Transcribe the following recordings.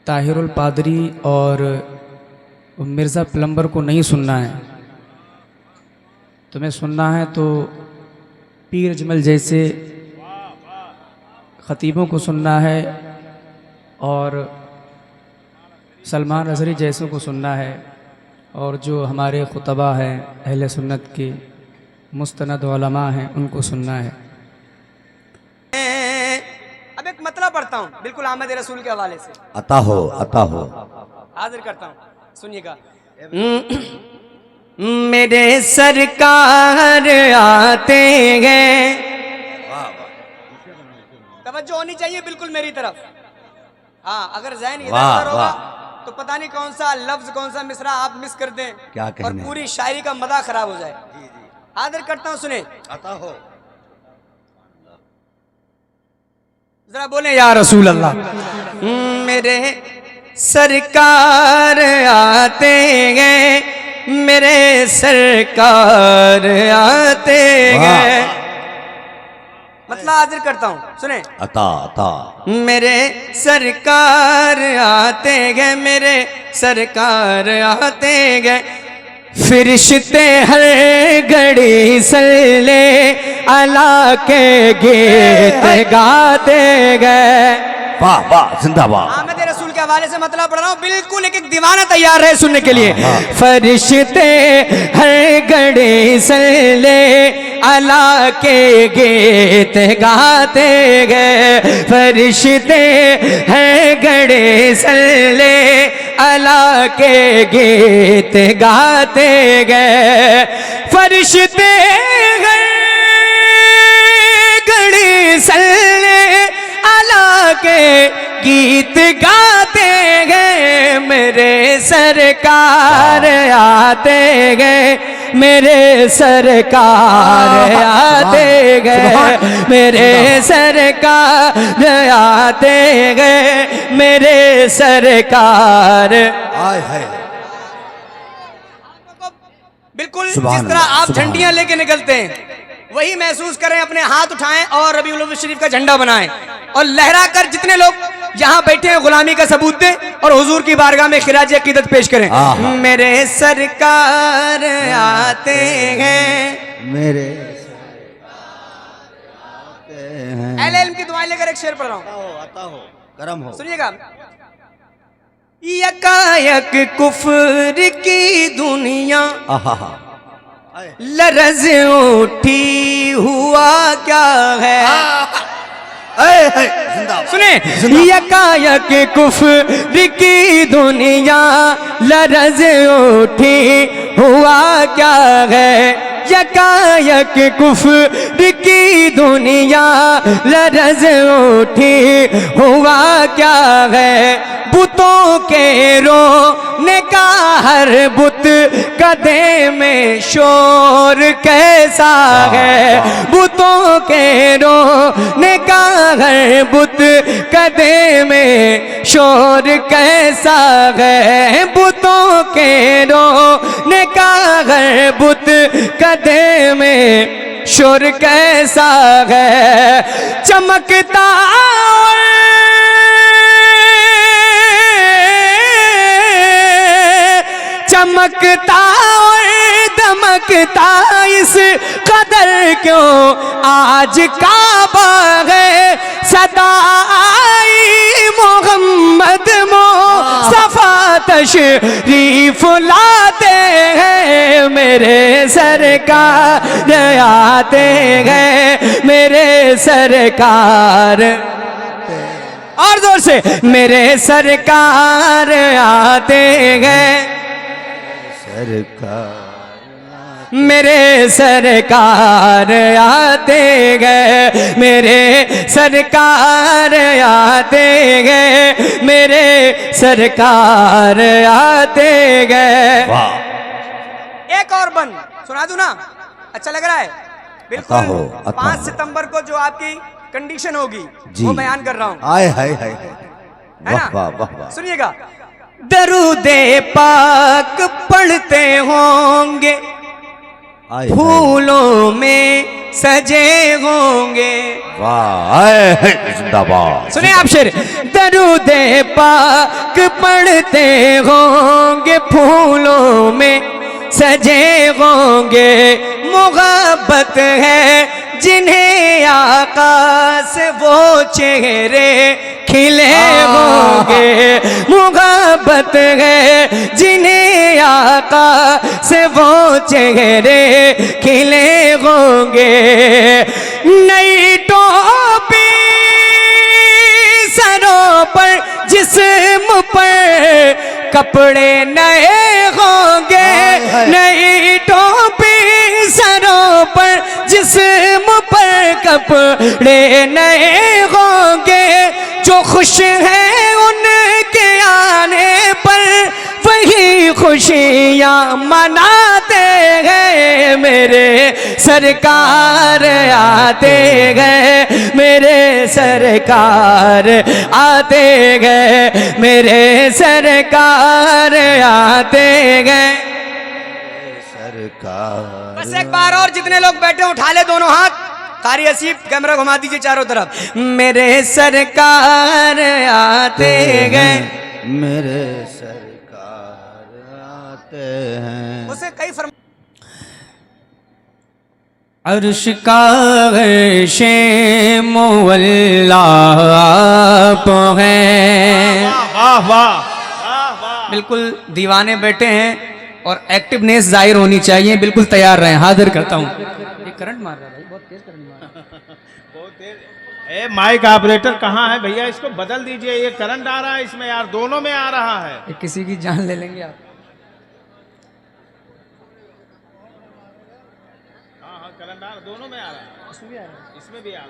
ताहिरुल पादरी और मिर्ज़ा प्लम्बर को नहीं सुनना है, तुम्हें सुनना है तो पीर जमल जैसे ख़तीबों को सुनना है और सलमान अज़हरी जैसों को सुनना है, और जो हमारे खुतबा हैं अहले सुन्नत के मुस्तनद उलमा हैं उनको सुनना है। अब एक मतलब पढ़ता हूँ बिल्कुल आमद रसूल के हवाले से। अता हो हाजिर करता हूँ, सुनिएगा। मेरे सरकार आते हैं, तवज्जो होनी चाहिए बिल्कुल मेरी तरफ। हाँ, अगर ज़हन इधर होगा तो पता नहीं कौन सा लफ्ज कौन सा मिसरा आप मिस कर दें क्या और पूरी शायरी का मजा खराब हो जाए। हाजिर करता हूँ, सुने। अता हो। जरा बोले या रसूल अल्लाह। मेरे सरकार आते हैं, मेरे सरकार आते हैं। मतलब हाजिर करता हूँ, सुने। अता मेरे सरकार आते हैं, मेरे सरकार आते हैं। फिरिश्ते हर घड़ी सल्ले अला के गीत गाते गए। वाह वाह, जिंदाबाद। आमद रसूल के हवाले से मतलब पढ़ रहा हूँ, बिल्कुल एक दीवाना तैयार है सुनने के लिए। फरिश्ते हर घड़ी सल्ले अला के गीत गाते गए। फरिश्ते हर घड़ी सल्ले अला के गीत गाते गए। फरिश्ते हर घड़ी सल्ले अला के गीत गाते गए। मेरे सरकार आते गए, मेरे सरकार आते गए। मेरे सरकार आते गए, मेरे सरकार। बिल्कुल जिस तरह आप झंडियां लेके निकलते हैं वही महसूस करें, अपने हाथ उठाएं और रबीउल अव्वल शरीफ का झंडा बनाएं और लहरा कर जितने लोग यहाँ बैठे हैं गुलामी का सबूत दें और हुजूर की बारगाह में खिराज अकीदत पेश करें। मेरे सरकार आते हैं, मेरे अहले इल्म की दुआएं लेकर एक शेर पढ़ रहा हूँ, करम हो। सुनिएगा। यकायक कुफ्र की दुनिया लरज़ उठी, हुआ क्या है। सुने। यकायक कुफ्र की दुनिया लरज़ उठी, हुआ क्या है। यकायक कुफ्र की दुनिया लरज़ उठी, हुआ क्या है। बुतों के रोने का हर बुत कदे में शोर कैसा है। बुतों के रोने का हर बुत कदे में शोर कैसा है। बुतों के रोने का हर बुत कदे में शोर कैसा है। चमकता चमकता और दमकता इस कदर क्यों आज काबा है। सदाई मोहम्मद मुस्तफा तशरीफ लाते हैं। मेरे सरकार आते हैं, मेरे सरकार। और जोर से, मेरे सरकार आते हैं, मेरे सरकार आते गए। मेरे सरकार आते गए, मेरे सरकार आते गए। एक और बन सुना दूं ना, अच्छा लग रहा है। बिल्कुल 5 सितंबर को जो आपकी कंडीशन होगी वो बयान कर रहा हूँ। है ना, सुनिएगा। दरूदे पाक पढ़ते होंगे आए फूलों में सजे होंगे। वाह आए जिंदाबाद। सुने आप शेर। दरूदे पाक पढ़ते होंगे, फूलों में सजे होंगे। मोहब्बत है जिन्हें आका से वो चेहरे खिले होंगे। मोहब्बत है जिन्हें आका से वो चेहरे खिले होंगे। नई टोपी सरों पर, जिस्म पर कपड़े नए होंगे। नई टोपी सरों पर, जिस्म पर कपड़े नए होंगे। जो खुश हैं उनके आने पर वही खुशियाँ मनाते हैं। मेरे सरकार आते गए, मेरे सरकार आते गए, मेरे सरकार आते गए। सरकार। बस एक बार और जितने लोग बैठे उठा ले दोनों हाथ। कारी असीफ कैमरा घुमा दीजिए चारों तरफ। मेरे सरकार आते गए, मेरे सरकार आते हैं। उसे कई फरमा अर्श का अर्शे मुअल्ला आप हैं। वाह वाह वाह। बिल्कुल दीवाने बैठे हैं और एक्टिवनेस जाहिर होनी चाहिए। बिल्कुल तैयार रहें। हाजिर करता हूँ। ये करंट मार रहा है भाई, बहुत तेज करंट मार रहा है। बहुत देर। ए माइक ऑपरेटर कहाँ है भैया? इसको बदल दीजिए, ये करंट आ रहा है इसमें यार, दोनों में आ रहा है। ये किसी की जान ले लेंगे आप। हाँ हाँ करंट आ रहा, दोनों में आ रहा है। इसमें भी आ रहा है, इसमें भी आ रहा है।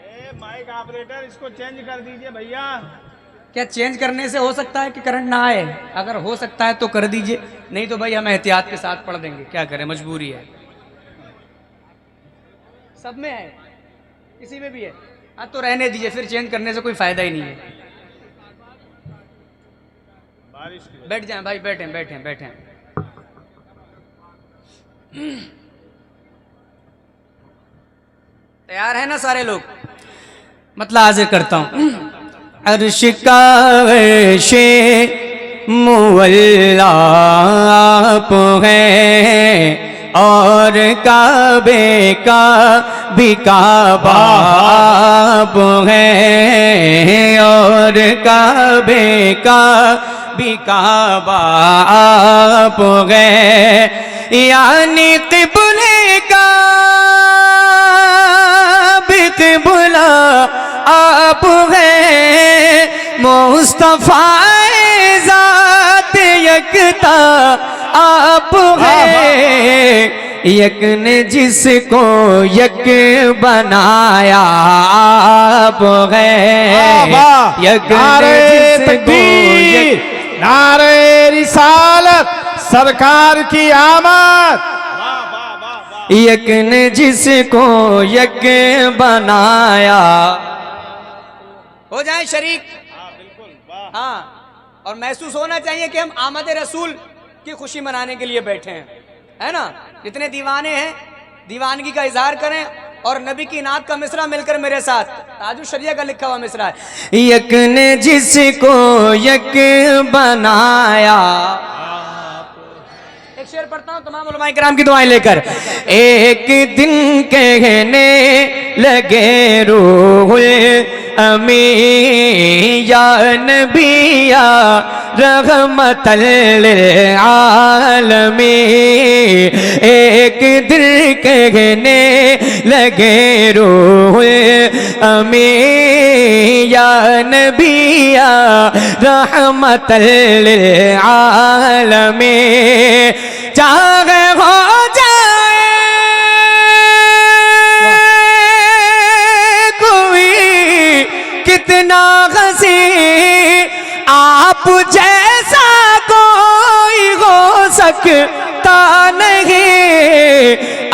ए माइक ऑपरेटर इसको चेंज कर दीजिए भैया। क्या चेंज करने से हो सकता है कि करंट ना आए? अगर हो सकता है तो कर दीजिए, नहीं तो भाई हम एहतियात के साथ पढ़ देंगे। क्या करें, मजबूरी है। सब में है, किसी में भी है। हाँ तो रहने दीजिए, फिर चेंज करने से कोई फायदा ही नहीं है। बारिश की बैठ जाएं भाई, बैठे बैठे बैठे। तैयार है ना सारे लोग? मतलब हाजिर करता हूं। अर्श का अर्शे मुअल्ला आप हैं, और काबे का भी काबा आप हैं, और काबे का भी काबा आप हैं। यानी क़िबले का भी क़िबला आप हैं। मुस्तफ़ा ज़ात यकता आप हैं। यक ने जिसको यक बनाया आप हैं। यक ने जिसको यक, नारे रिसालत, सरकार की आमद। यक ने जिसको यक बनाया। हो जाए शरीक। हाँ, और महसूस होना चाहिए कि हम आमद रसूल की खुशी मनाने के लिए बैठे हैं, है ना? जितने दीवाने हैं दीवानगी का इजहार करें और नबी की नात का मिसरा मिलकर मेरे साथ। ताजुल शरिया का लिखा हुआ मिसरा है। यक ने जिसको यक बनाया। एक शेर पढ़ता हूँ तमाम उलमाए किराम की दुआएं लेकर। एक दिन कहने लगे रूहुल अमी या नबी या रहमतल लिल आलमीन। एक दिन कहने लगे रूहुल अमी या नबी या रहमतल लिल आलमीन। चाहे हो जाए कोई कितना हंसी, आप जैसा कोई हो सकता नहीं।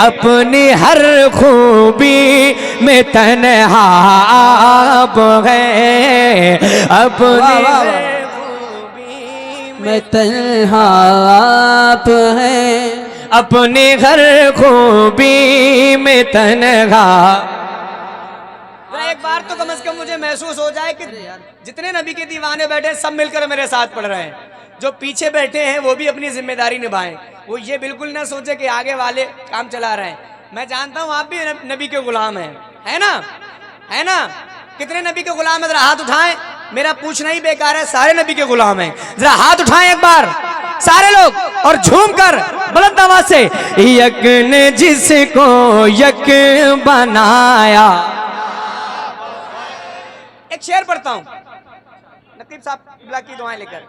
अपनी हर खूबी में तन्हा आप हैं। अपनी हर खूबी मैं तन्हा आप हैं, अपने घर खूबी में तन्हा। एक बार तो कम से कम मुझे महसूस हो जाए कि जितने नबी के दीवाने बैठे सब मिलकर मेरे साथ पढ़ रहे हैं, जो पीछे बैठे हैं वो भी अपनी जिम्मेदारी निभाएं। वो ये बिल्कुल ना सोचे कि आगे वाले काम चला रहे हैं। मैं जानता हूँ आप भी नबी के गुलाम हैं, है ना, है ना। कितने नबी के गुलाम है, जरा हाथ उठाएं। मेरा पूछना ही बेकार है, सारे नबी के गुलाम हैं। जरा हाथ उठाएं एक बार सारे लोग और झूम कर बुलंद आवाज से, यक ने जिसको यक बनाया। एक शेर पढ़ता हूं नकीब साहब की दुआएं लेकर,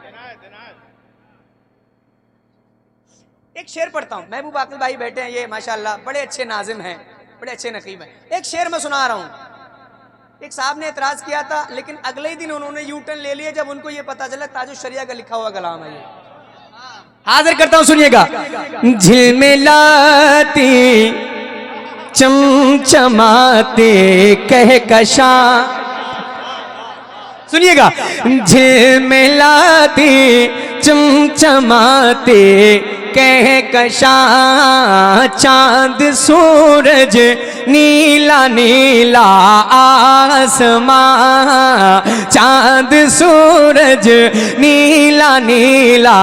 एक शेर पढ़ता हूं। महबूब आकिल भाई बैठे हैं, ये माशाल्लाह बड़े अच्छे नाजिम हैं, बड़े अच्छे नकीब हैं। एक शेर मैं सुना रहा हूं। एक साहब ने एतराज किया था, लेकिन अगले ही दिन उन्होंने यू टर्न ले लिया जब उनको ये पता चला ताजुश शरिया का लिखा हुआ कलाम है। ये हाजिर करता हूं, सुनिएगा। झिलमिलाती चमचमाते कहकशा, सुनिएगा। झिलमिलाती चमचमाते कहकशा, चांद सूरज नीला नीला आसमां, चांद सूरज नीला नीला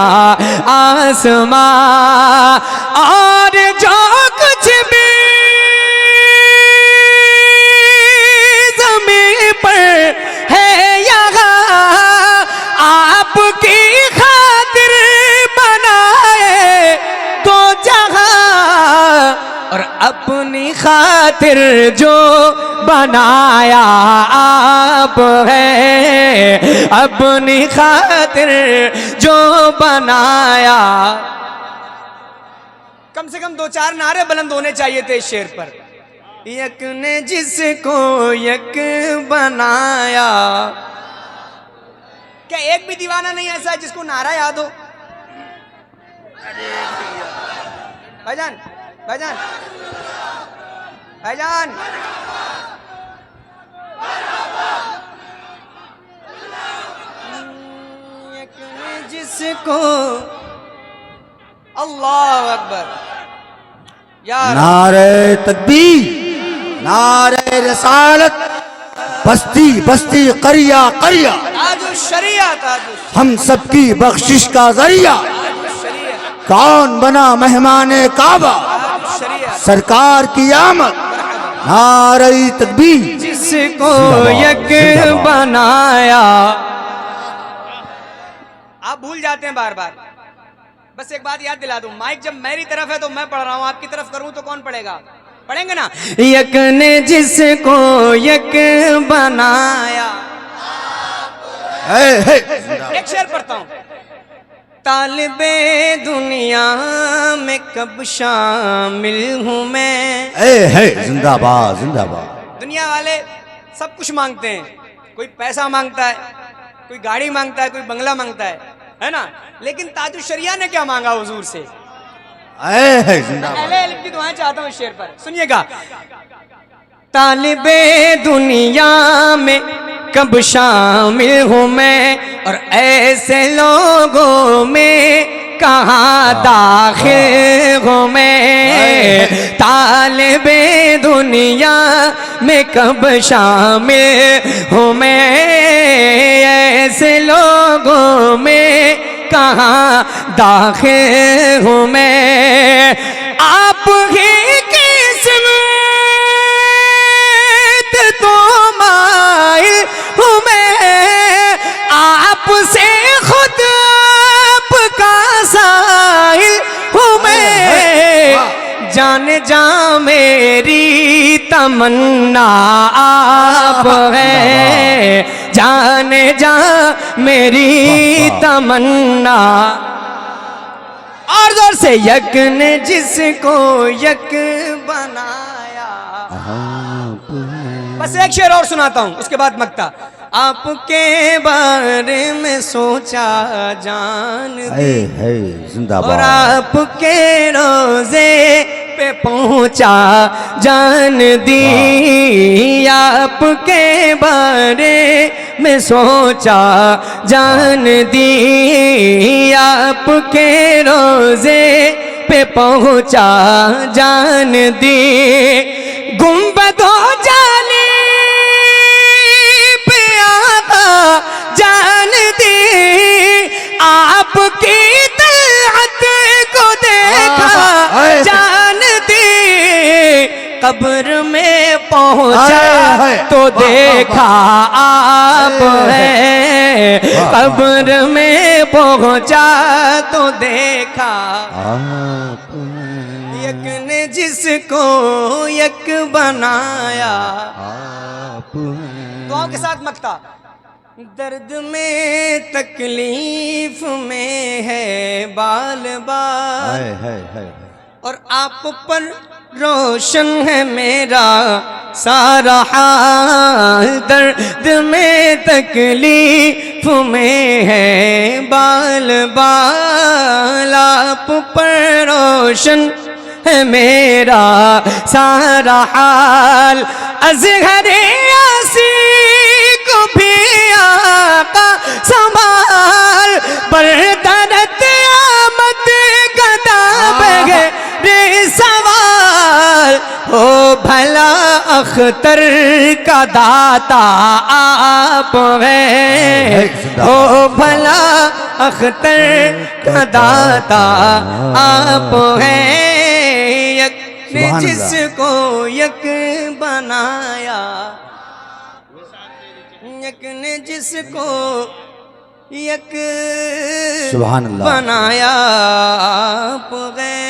आसमां, और जो कुछ भी ज़मीन पर है यहाँ आपकी खातिर बनाए तो जहाँ, और अपनी खातिर जो बनाया आप है, अपनी खातिर जो बनाया। कम से कम 2-4 नारे बुलंद होने चाहिए थे इस शेर पर। यक ने जिसको यक बनाया। क्या एक भी दीवाना नहीं ऐसा है जिसको नारा याद हो? भाईजान, भाईजान, भाईजान, यक ने जिसको, अल्लाह अकबर, यार नारे तकबीर, नारे रसालत, बस्ती बस्ती करिया करिया, ताजुश शरिया, ताजुश हम सबकी बख्शिश का जरिया, शरिया, कौन बना मेहमाने काबा, शरिया। सरकार की आमद, नारे तकबीर। जिसको यक बनाया। आप भूल जाते हैं बार बार, बस एक बात याद दिला दूं, माइक जब मेरी तरफ है तो मैं पढ़ रहा हूं, आपकी तरफ करूं तो कौन पढ़ेगा? पढ़ेंगे ना। यक ने जिसको यक बनाया। एक शेर पढ़ता हूं। तालिबे दुनिया में कब शामिल हूं मैं। जिंदाबाद जिंदाबाद। दुनिया वाले सब कुछ मांगते हैं, कोई पैसा मांगता है, कोई गाड़ी मांगता है, कोई बंगला मांगता है ना। लेकिन ताजुश शरिया ने क्या मांगा हुजूर से? अहले इल्म की दुआएं चाहता हूं इस शेर पर, सुनिएगा। तालिबे दुनिया में कब शामिल हूं मैं, और ऐसे लोगों में कहाँ दाखिल हूं मैं। तालिबे दुनिया में कब शामिल हूं मैं, ऐसे लोगों में कहाँ दाखिल हूँ मैं। आप ही किस्मत तो माइल हूँ मैं, आपसे खुद आपका साइल हूँ मैं। जाने जा मेरी तमन्ना आप है, जाने जा मेरी तमन्ना। और जोर से, यक ने जिसको यक बनाया। बस एक शेर और सुनाता हूं, उसके बाद मक्ता। आपके बारे में सोचा जान दी, और आपके रोजे पे पहुंचा जान दी। आपके बारे मैं सोचा जान दी आपके रोजे पे पहुंचा जान दी गुंबदों जाली पे आका जान दी आपकी तलअत को देखा जान दी कब्र में पहुंचा तो देखा आप है कब्र में पहुंचा तो देखा यक ने जिसको यक बनाया दुआओं के साथ मकता दर्द में तकलीफ में है बाल बाल और आप पर रोशन है मेरा सारा हाल दर्द में तकलीफ में है बाल बाल आप पर रोशन है मेरा सारा हाल अज़हर यासी को भी आका संभाल बरदरत आमद गदा बगे रे सवाल हो भला अख्तर का दाता आप है हो भला अख्तर का दाता आप है यक ने जिसको यक बनाया यक ने जिसको यक सुभान अल्लाह बनाया आप है